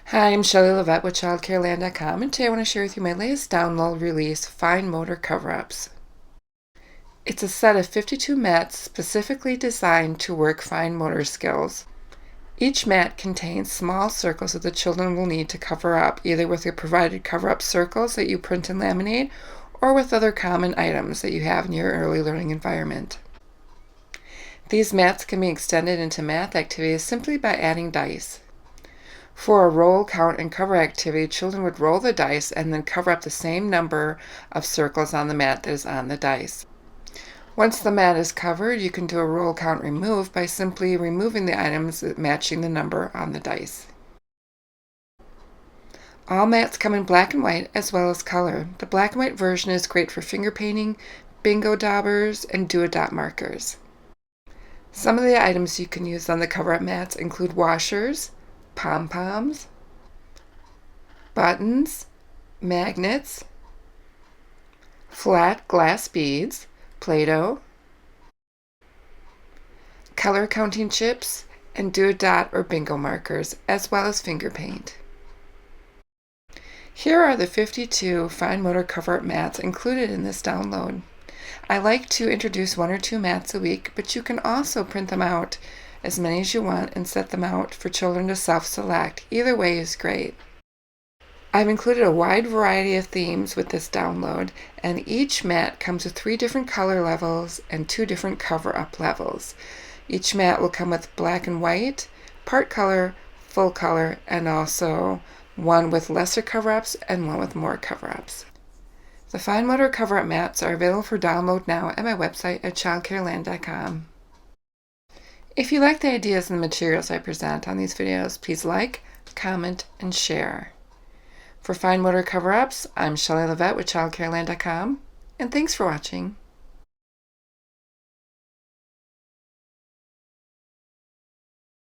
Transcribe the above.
Hi, I'm Shelley Levette with childcareland.com, and today I want to share with you my latest download release, Fine Motor Cover-Ups. It's a set of 52 mats specifically designed to work fine motor skills. Each mat contains small circles that the children will need to cover up, either with the provided cover-up circles that you print and laminate, or with other common items that you have in your early learning environment. These mats can be extended into math activities simply by adding dice. For a roll, count, and cover activity, children would roll the dice and then cover up the same number of circles on the mat that is on the dice. Once the mat is covered, you can do a roll, count, remove by simply removing the items matching the number on the dice. All mats come in black and white as well as color. The black and white version is great for finger painting, bingo daubers, and do-a-dot markers. Some of the items you can use on the cover-up mats include washers, pom-poms, buttons, magnets, flat glass beads, Play-Doh, color counting chips, and do-a-dot or bingo markers, as well as finger paint. Here are the 52 fine motor cover-up mats included in this download. I like to introduce 1 or 2 mats a week, but you can also print them out as many as you want and set them out for children to self-select. Either way is great. I've included a wide variety of themes with this download, and each mat comes with 3 different color levels and 2 different cover-up levels. Each mat will come with black and white, part color, full color, and also one with lesser cover-ups and one with more cover-ups. The Fine Motor cover-up mats are available for download now at my website at childcareland.com. If you like the ideas and the materials I present on these videos, please like, comment, and share. For Fine Motor Cover-Ups, I'm Shelley Levette with childcareland.com, and thanks for watching.